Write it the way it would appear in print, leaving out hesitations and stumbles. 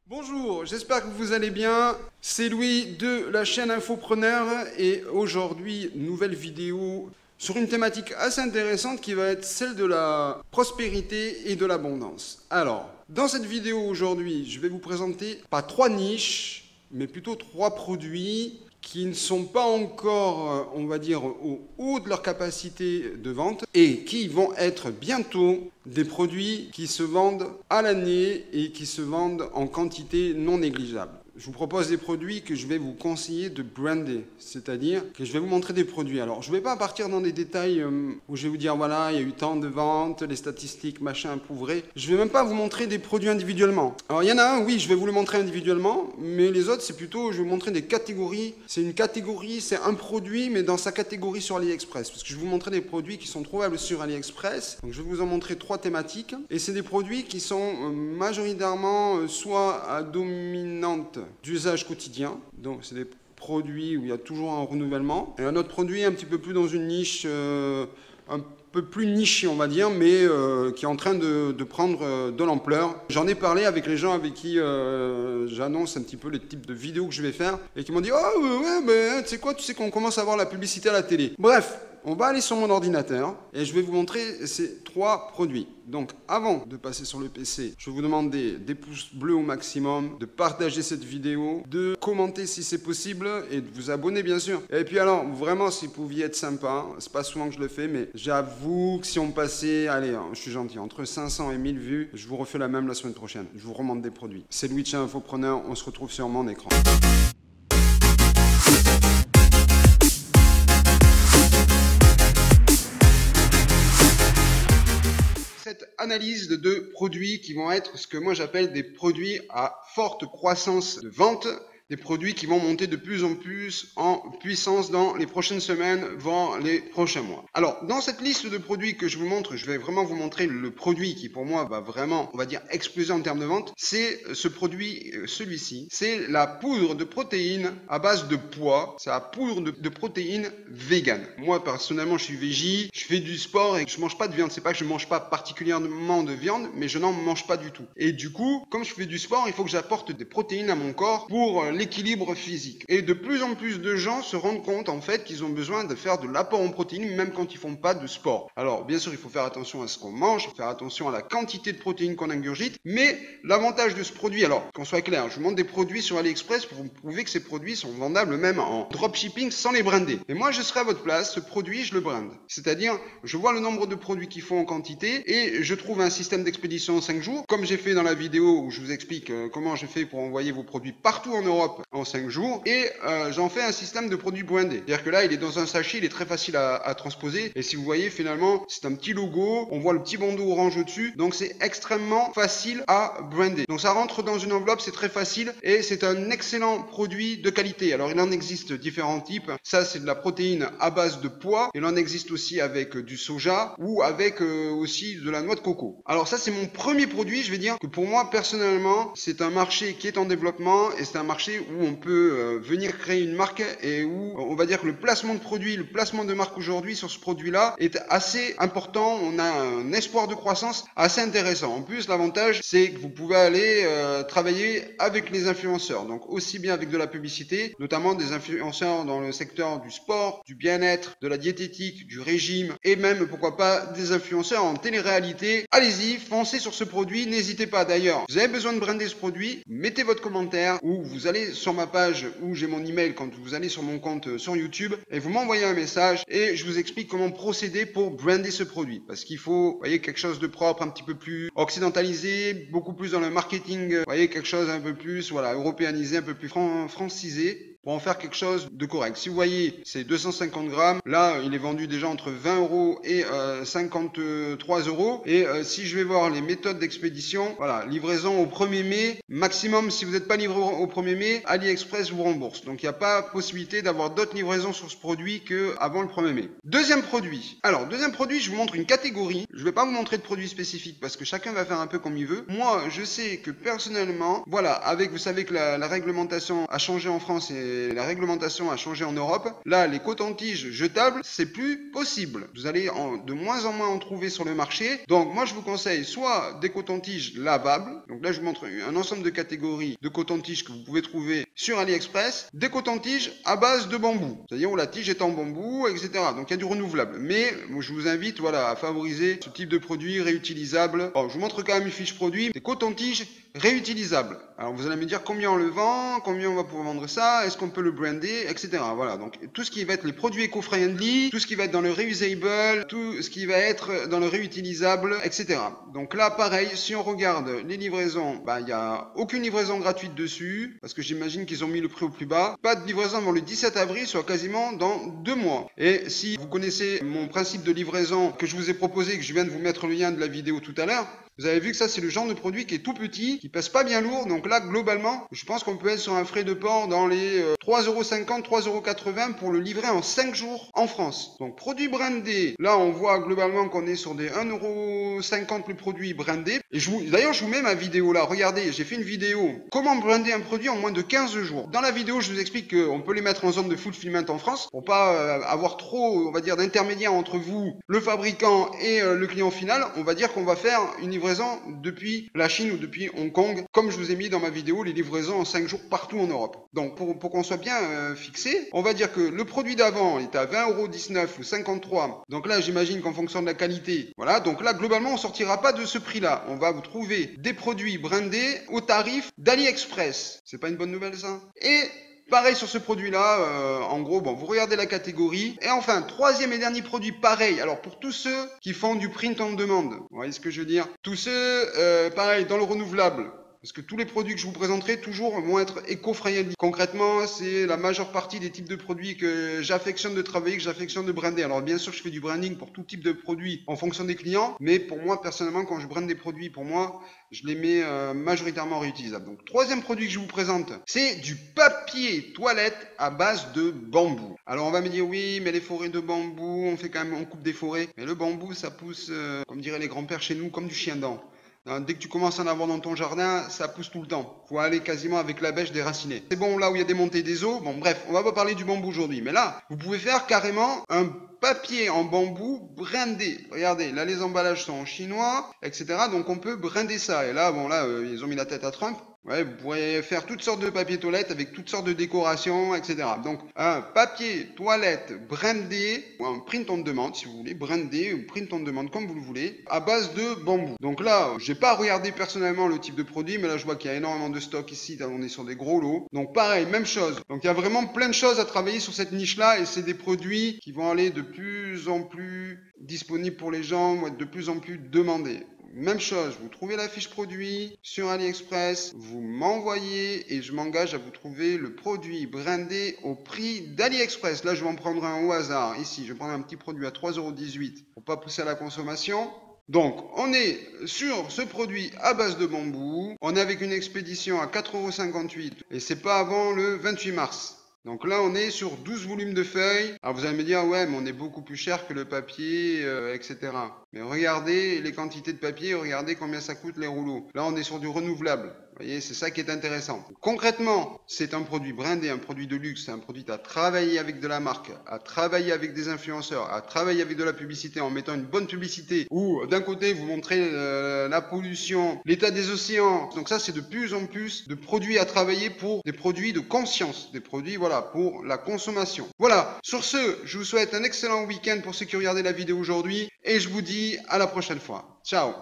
Bonjour, j'espère que vous allez bien. C'est Louis de la chaîne Infopreneur et aujourd'hui, nouvelle vidéo sur une thématique assez intéressante qui va être celle de la prospérité et de l'abondance. Alors, dans cette vidéo aujourd'hui, je vais vous présenter pas trois niches, mais plutôt trois produits qui ne sont pas encore, on va dire, au haut de leur capacité de vente et qui vont être bientôt des produits qui se vendent à l'année et qui se vendent en quantité non négligeable. Je vous propose des produits que je vais vous conseiller de brander, c'est-à-dire que je vais vous montrer des produits. Alors, je ne vais pas partir dans des détails où je vais vous dire, voilà, il y a eu tant de ventes, les statistiques, machin, prouveré. Je ne vais même pas vous montrer des produits individuellement. Alors, il y en a un, oui, je vais vous le montrer individuellement, mais les autres, c'est plutôt, je vais vous montrer des catégories. C'est une catégorie, c'est un produit, mais dans sa catégorie sur AliExpress. Parce que je vais vous montrer des produits qui sont trouvables sur AliExpress. Donc, je vais vous en montrer trois thématiques. Et c'est des produits qui sont majoritairement soit à dominante d'usage quotidien, donc c'est des produits où il y a toujours un renouvellement, et un autre produit un petit peu plus dans une niche, un peu plus nichée on va dire, mais qui est en train de prendre de l'ampleur. J'en ai parlé avec les gens avec qui j'annonce un petit peu les types de vidéos que je vais faire, et qui m'ont dit « Oh ouais, mais tu sais quoi, tu sais qu'on commence à voir la publicité à la télé. » Bref, on va aller sur mon ordinateur et je vais vous montrer ces trois produits. Donc avant de passer sur le PC, je vais vous demander des pouces bleus au maximum, de partager cette vidéo, de commenter si c'est possible et de vous abonner bien sûr. Et puis alors, vraiment si vous pouviez être sympa, c'est pas souvent que je le fais, mais j'avoue que si on passait, allez, je suis gentil, entre 500 et 1000 vues, je vous refais la même la semaine prochaine. Je vous remonte des produits. C'est Louis de chez Infopreneur, on se retrouve sur mon écran. Cette analyse de deux produits qui vont être ce que moi j'appelle des produits à forte croissance de vente, des produits qui vont monter de plus en plus en puissance dans les prochaines semaines, voire les prochains mois. Alors, dans cette liste de produits que je vous montre, je vais vraiment vous montrer le produit qui pour moi va vraiment, on va dire, exploser en termes de vente. C'est ce produit, celui-ci. C'est la poudre de protéines à base de pois. C'est la poudre de protéines vegan. Moi, personnellement, je suis végé, je fais du sport et je mange pas de viande. C'est pas que je mange pas particulièrement de viande, mais je n'en mange pas du tout. Et du coup, comme je fais du sport, il faut que j'apporte des protéines à mon corps pour l'équilibre physique. Et de plus en plus de gens se rendent compte en fait qu'ils ont besoin de faire de l'apport en protéines même quand ils font pas de sport. Alors bien sûr il faut faire attention à ce qu'on mange, faire attention à la quantité de protéines qu'on ingurgite, mais l'avantage de ce produit, alors qu'on soit clair, je vous montre des produits sur AliExpress pour vous prouver que ces produits sont vendables même en dropshipping sans les brander. Et moi je serai à votre place, ce produit je le brande. C'est-à-dire je vois le nombre de produits qu'il faut en quantité et je trouve un système d'expédition en 5 jours, comme j'ai fait dans la vidéo où je vous explique comment je fais pour envoyer vos produits partout en Europe en 5 jours et j'en fais un système de produits brandés. C'est-à-dire que là il est dans un sachet, il est très facile à transposer et si vous voyez finalement c'est un petit logo, on voit le petit bandeau orange au-dessus, donc c'est extrêmement facile à brander. Donc ça rentre dans une enveloppe, c'est très facile et c'est un excellent produit de qualité. Alors il en existe différents types, ça c'est de la protéine à base de pois, il en existe aussi avec du soja ou avec aussi de la noix de coco. Alors ça c'est mon premier produit, je vais dire que pour moi personnellement c'est un marché qui est en développement et c'est un marché où on peut venir créer une marque et où on va dire que le placement de produit, le placement de marque aujourd'hui sur ce produit-là est assez important. On a un espoir de croissance assez intéressant. En plus, l'avantage, c'est que vous pouvez aller travailler avec les influenceurs. Donc aussi bien avec de la publicité, notamment des influenceurs dans le secteur du sport, du bien-être, de la diététique, du régime et même, pourquoi pas, des influenceurs en télé-réalité. Allez-y, foncez sur ce produit. N'hésitez pas d'ailleurs. Vous avez besoin de brander ce produit, mettez votre commentaire ou vous allez sur ma page où j'ai mon email quand vous allez sur mon compte sur YouTube et vous m'envoyez un message et je vous explique comment procéder pour brander ce produit parce qu'il faut, vous voyez, quelque chose de propre, un petit peu plus occidentalisé, beaucoup plus dans le marketing, vous voyez, quelque chose un peu plus, voilà, européanisé, un peu plus francisé pour en faire quelque chose de correct. Si vous voyez, c'est 250 grammes. Là, il est vendu déjà entre 20 € et 53 €. Et si je vais voir les méthodes d'expédition, voilà, livraison au 1er mai. Maximum, si vous n'êtes pas livré au 1er mai, AliExpress vous rembourse. Donc, il n'y a pas possibilité d'avoir d'autres livraisons sur ce produit qu'avant le 1er mai. Deuxième produit. Alors, deuxième produit, je vous montre une catégorie. Je ne vais pas vous montrer de produits spécifiques parce que chacun va faire un peu comme il veut. Moi, je sais que personnellement, voilà, avec, vous savez que la réglementation a changé en France et la réglementation a changé en Europe. Là, les cotons-tiges jetables, c'est plus possible. Vous allez de moins en moins en trouver sur le marché. Donc moi, je vous conseille soit des cotons-tiges lavables. Donc là, je vous montre un ensemble de catégories de cotons-tiges que vous pouvez trouver sur AliExpress. Des cotons-tiges à base de bambou, c'est-à-dire où la tige est en bambou, etc. Donc il y a du renouvelable. Mais moi, je vous invite, voilà, à favoriser ce type de produit réutilisable. Bon, je vous montre quand même une fiche produit. Des cotons-tiges réutilisables. Alors vous allez me dire combien on le vend, combien on va pouvoir vendre ça, est-ce qu'on peut le brander, etc. Voilà, donc tout ce qui va être les produits éco-friendly, tout ce qui va être dans le reusable, tout ce qui va être dans le réutilisable, etc. Donc là, pareil, si on regarde les livraisons, il n'y a aucune livraison gratuite dessus, parce que j'imagine qu'ils ont mis le prix au plus bas. Pas de livraison avant le 17 avril, soit quasiment dans 2 mois. Et si vous connaissez mon principe de livraison que je vous ai proposé, que je viens de vous mettre le lien de la vidéo tout à l'heure, vous avez vu que ça, c'est le genre de produit qui est tout petit, qui pèse pas bien lourd. Donc là, globalement, je pense qu'on peut être sur un frais de port dans les 3,50 €, 3,80 € pour le livrer en 5 jours en France. Donc, produit brandé. Là, on voit globalement qu'on est sur des 1,50 € le produit brandé. Et d'ailleurs, je vous mets ma vidéo là. Regardez, j'ai fait une vidéo. Comment brander un produit en moins de 15 jours. Dans la vidéo, je vous explique qu'on peut les mettre en zone de fulfillment en France pour pas avoir trop, on va dire, d'intermédiaires entre vous, le fabricant et le client final. On va dire qu'on va faire une livraison depuis la Chine ou depuis Hong Kong, comme je vous ai mis dans ma vidéo les livraisons en 5 jours partout en Europe. Donc pour qu'on soit bien fixé, on va dire que le produit d'avant est à 20,19 € ou 53. Donc là, j'imagine qu'en fonction de la qualité, voilà, donc là globalement on sortira pas de ce prix-là. On va vous trouver des produits brandés au tarif d'AliExpress. C'est pas une bonne nouvelle ça? Et pareil sur ce produit-là, en gros, bon, vous regardez la catégorie. Et enfin, troisième et dernier produit, pareil. Alors pour tous ceux qui font du print on demande, vous voyez ce que je veux dire? Tous ceux, pareil, dans le renouvelable. Parce que tous les produits que je vous présenterai toujours vont être éco-friendly. Concrètement, c'est la majeure partie des types de produits que j'affectionne de travailler, que j'affectionne de brander. Alors bien sûr, je fais du branding pour tout type de produits en fonction des clients. Mais pour moi, personnellement, quand je brande des produits, pour moi, je les mets majoritairement réutilisables. Donc, troisième produit que je vous présente, c'est du papier toilette à base de bambou. Alors, on va me dire, oui, mais les forêts de bambou, on coupe des forêts. Mais le bambou, ça pousse, comme diraient les grands-pères chez nous, comme du chien-dent. Dès que tu commences à en avoir dans ton jardin, ça pousse tout le temps. Faut aller quasiment avec la bêche déraciner. C'est bon là où il y a des montées des eaux. Bon bref, on va pas parler du bambou aujourd'hui. Mais là, vous pouvez faire carrément un papier en bambou brandé. Regardez, là les emballages sont en chinois, etc. Donc on peut brander ça. Et là, bon là, ils ont mis la tête à Trump. Ouais, vous pourrez faire toutes sortes de papier toilette avec toutes sortes de décorations, etc. Donc, un papier toilette brandé, ou un print on demande, si vous voulez, brandé, ou print on demande, comme vous le voulez, à base de bambou. Donc là, j'ai pas regardé personnellement le type de produit, mais là, je vois qu'il y a énormément de stock ici, on est sur des gros lots. Donc, pareil, même chose. Donc, il y a vraiment plein de choses à travailler sur cette niche-là, et c'est des produits qui vont aller de plus en plus disponibles pour les gens, vont être de plus en plus demandés. Même chose, vous trouvez la fiche produit sur AliExpress, vous m'envoyez et je m'engage à vous trouver le produit brandé au prix d'AliExpress. Là, je vais en prendre un au hasard. Ici, je vais prendre un petit produit à 3,18 € pour pas pousser à la consommation. Donc, on est sur ce produit à base de bambou. On est avec une expédition à 4,58 € et c'est pas avant le 28 mars. Donc là, on est sur 12 volumes de feuilles. Alors vous allez me dire, ouais, mais on est beaucoup plus cher que le papier, etc. Mais regardez les quantités de papier, regardez combien ça coûte les rouleaux. Là, on est sur du renouvelable. Vous voyez, c'est ça qui est intéressant. Concrètement, c'est un produit brandé, un produit de luxe, c'est un produit à travailler avec de la marque, à travailler avec des influenceurs, à travailler avec de la publicité en mettant une bonne publicité où d'un côté vous montrez la pollution, l'état des océans. Donc ça, c'est de plus en plus de produits à travailler pour des produits de conscience, des produits, voilà, pour la consommation. Voilà, sur ce, je vous souhaite un excellent week-end pour ceux qui regardaient la vidéo aujourd'hui et je vous dis à la prochaine fois. Ciao!